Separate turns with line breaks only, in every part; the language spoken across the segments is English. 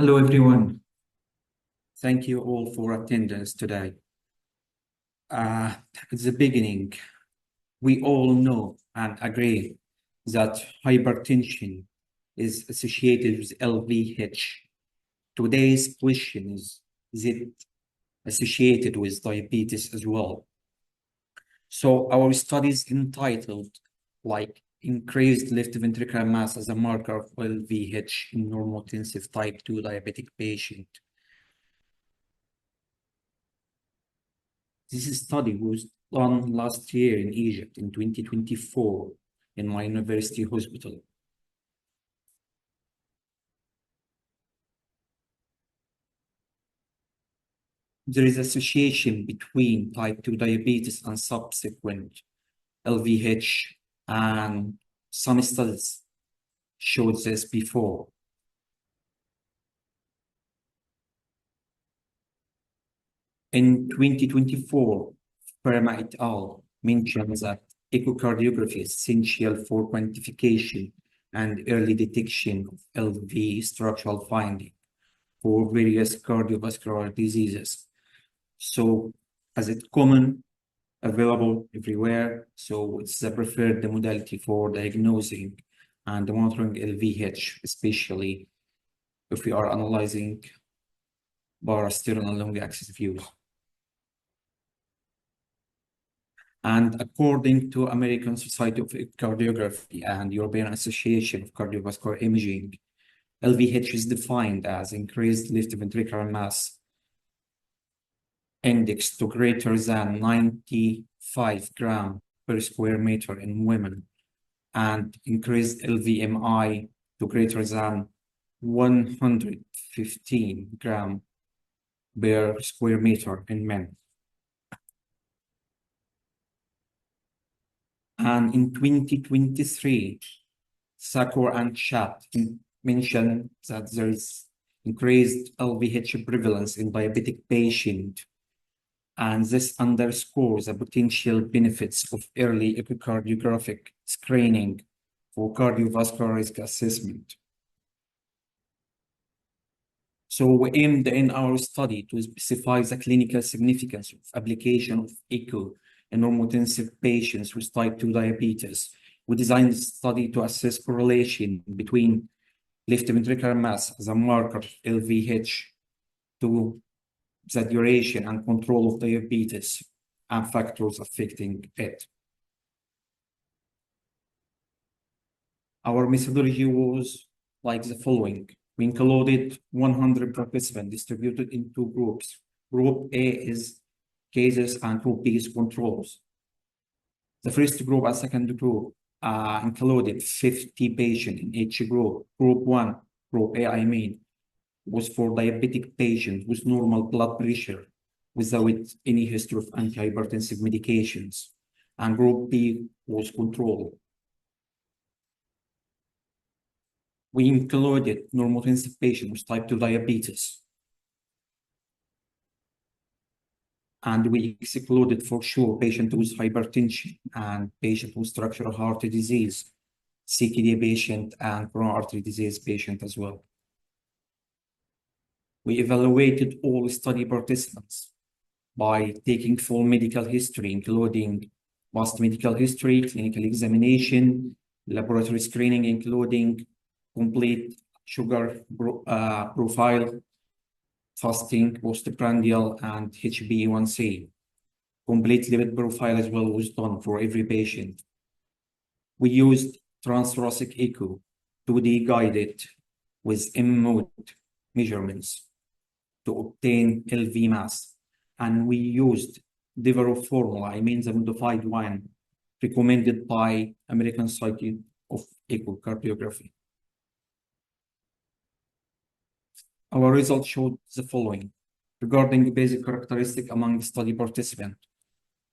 Hello, everyone. Thank you all for attendance today. At the beginning, we all know and agree that hypertension is associated with LVH. Today's question is it associated with diabetes as well? So our study is entitled like increased left ventricular mass as a marker of LVH in normotensive type 2 diabetic patient. This study was done last year in Egypt in 2024 in my university hospital. There is association between type 2 diabetes and subsequent LVH, and some studies showed this before. In 2024, Ferma et al. Mentioned that echocardiography is essential for quantification and early detection of LV structural finding for various cardiovascular diseases. So, as it's common, available everywhere, so it's the preferred modality for diagnosing and monitoring LVH, especially if we are analyzing parasternal and long-axis views. And according to American Society of Cardiography and European Association of Cardiovascular Imaging, LVH is defined as increased left ventricular mass index to greater than 95 gram per square meter in women, and increased LVMI to greater than 115 gram per square meter in men. And in 2023, Sakor and Chat mentioned that there is increased LVH prevalence in diabetic patients, and this underscores the potential benefits of early echocardiographic screening for cardiovascular risk assessment. So we aimed in our study to specify the clinical significance of application of echo in normotensive patients with type 2 diabetes. We designed the study to assess correlation between left ventricular mass as a marker of LVH to the duration and control of diabetes and factors affecting it. Our methodology was like the following. We included 100 participants distributed in two groups. Group A is cases and group B is controls. The first group and second group included 50 patients in each group. Group 1, group A I mean, was for diabetic patients with normal blood pressure without any history of antihypertensive medications. And group B was control. We included normotensive patients with type 2 diabetes. And we excluded for sure patients with hypertension and patients with structural heart disease, CKD patient, and coronary artery disease patient as well. We evaluated all study participants by taking full medical history, including past medical history, clinical examination, laboratory screening, including complete sugar profile, fasting, postprandial, and HbA1c. Complete lipid profile as well was done for every patient. We used transthoracic echo, 2D guided with M-mode measurements to obtain LV mass. And we used Devereux formula, I mean the modified one, recommended by American Society of Echocardiography. Our results showed the following. Regarding basic characteristic among the study participants,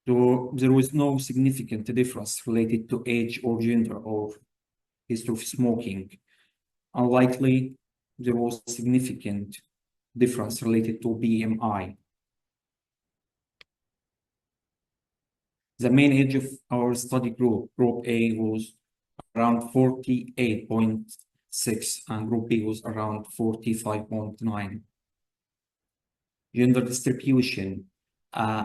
there was no significant difference related to age or gender or history of smoking. Unlikely, there was significant difference related to BMI. The main age of our study group, group A, was around 48.7 46 and group B was around 45.9. Gender distribution,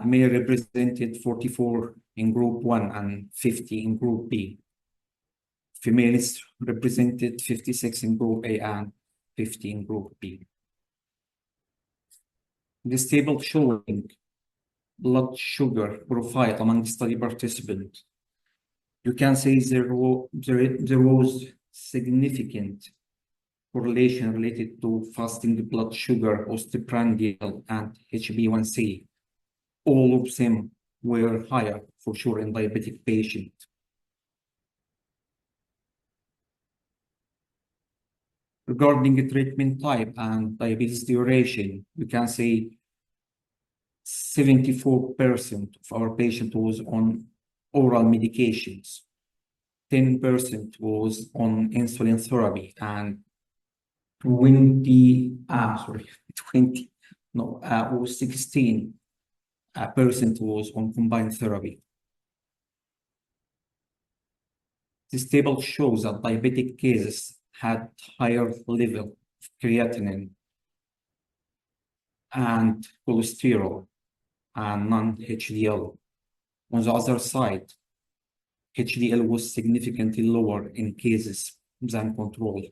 male represented 44 in group 1 and 50 in group B. Females represented 56 in group A and 50 in group B. This table showing blood sugar profile among study participants. You can say there was significant correlation related to fasting blood sugar, osteprandial, and HbA1c. All of them were higher for sure in diabetic patients. Regarding treatment type and diabetes duration, you can say 74% of our patient was on oral medications, 10% was on insulin therapy, and 16% was on combined therapy. This table shows that diabetic cases had higher level of creatinine and cholesterol and non-HDL. On the other side, HDL was significantly lower in cases than control.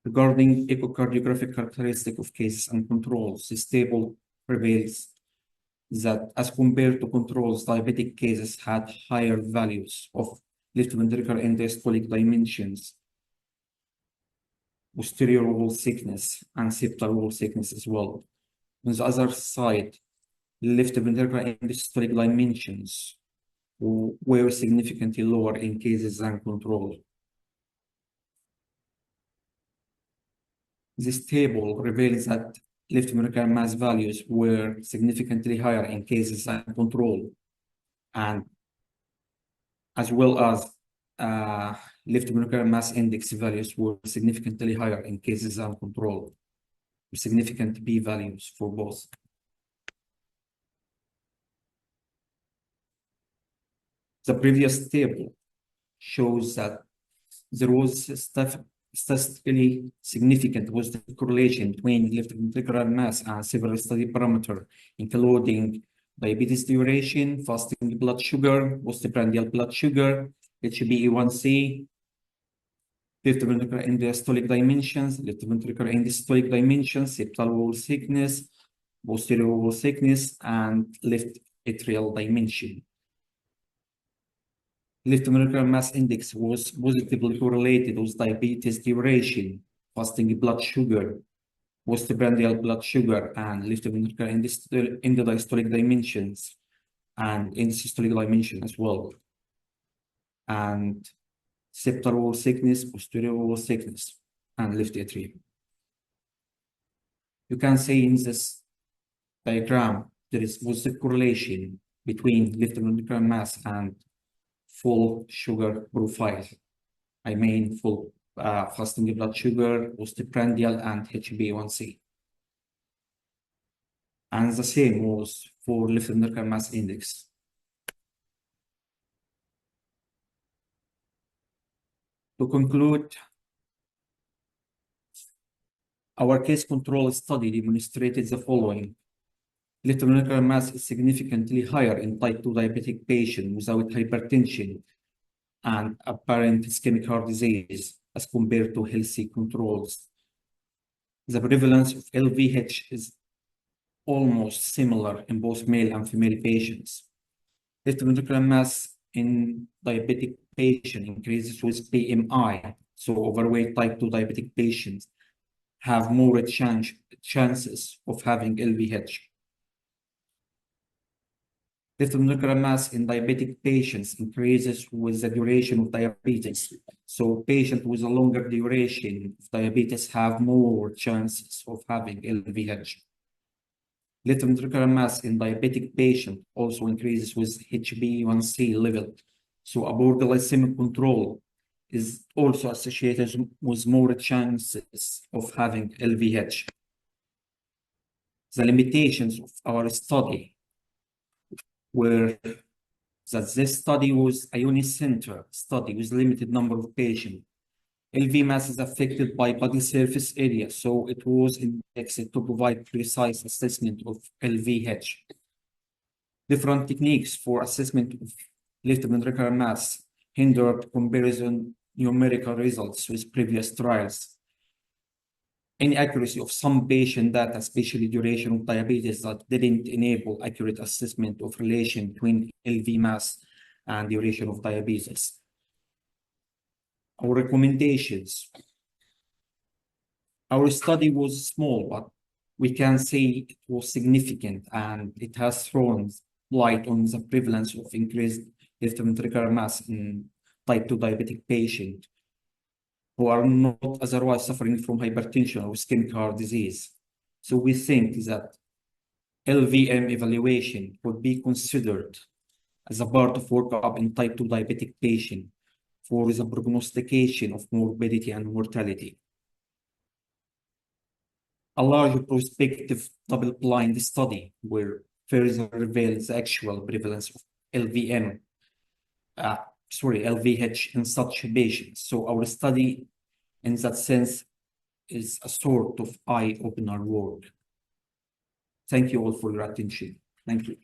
Regarding echocardiographic characteristic of cases and controls, this table reveals that as compared to controls, diabetic cases had higher values of left ventricular end-diastolic dimensions, posterior wall thickness, and septal wall thickness as well. On the other side, left ventricular end-diastolic dimensions were significantly lower in cases than control. This table reveals that left ventricular mass values were significantly higher in cases than control, and as well as left ventricular mass index values were significantly higher in cases than control, with significant p values for both. The previous table shows that there was statistically significant positive correlation between left ventricular mass and several study parameters, including diabetes duration, fasting blood sugar, postprandial blood sugar, HbA1c, left ventricular end-diastolic dimensions, left ventricular end-systolic dimensions, septal wall thickness, posterior wall thickness, and left atrial dimension. Left ventricular mass index was positively correlated with diabetes duration, fasting blood sugar, postprandial blood sugar, and left ventricular end-diastolic dimensions, and end-systolic dimension as well, and septal wall thickness, posterior wall thickness, and left atrium. You can see in this diagram there is positive correlation between left ventricular mass and full sugar profile. I mean full fasting blood sugar, postprandial, and HbA1c. And the same was for left ventricular mass index. To conclude, our case control study demonstrated the following. Left ventricular mass is significantly higher in type 2 diabetic patients without hypertension and apparent ischemic heart disease as compared to healthy controls. The prevalence of LVH is almost similar in both male and female patients. Left ventricular mass in diabetic patients increases with BMI, so overweight type 2 diabetic patients have more chances of having LVH. Left ventricular mass in diabetic patients increases with the duration of diabetes. So patients with a longer duration of diabetes have more chances of having LVH. Left ventricular mass in diabetic patients also increases with HbA1c level. So a poor glycemic control is also associated with more chances of having LVH. The limitations of our study were that this study was a unicenter study with limited number of patients, LV mass is affected by body surface area, so it was indexed to provide precise assessment of LVH. Different techniques for assessment of left ventricular mass hindered comparison numerical results with previous trials. Inaccuracy of some patient data, especially duration of diabetes, that didn't enable accurate assessment of relation between LV mass and duration of diabetes. Our recommendations. Our study was small, but we can say it was significant, and it has thrown light on the prevalence of increased left ventricular mass in type 2 diabetic patients who are not otherwise suffering from hypertension or ischemic heart disease. So we think that LVM evaluation would be considered as a part of workup in type 2 diabetic patient for the prognostication of morbidity and mortality. A large prospective double-blind study will further reveal the actual prevalence of LVH in such patients. So our study, in that sense, is a sort of eye-opener work. Thank you all for your attention. Thank you.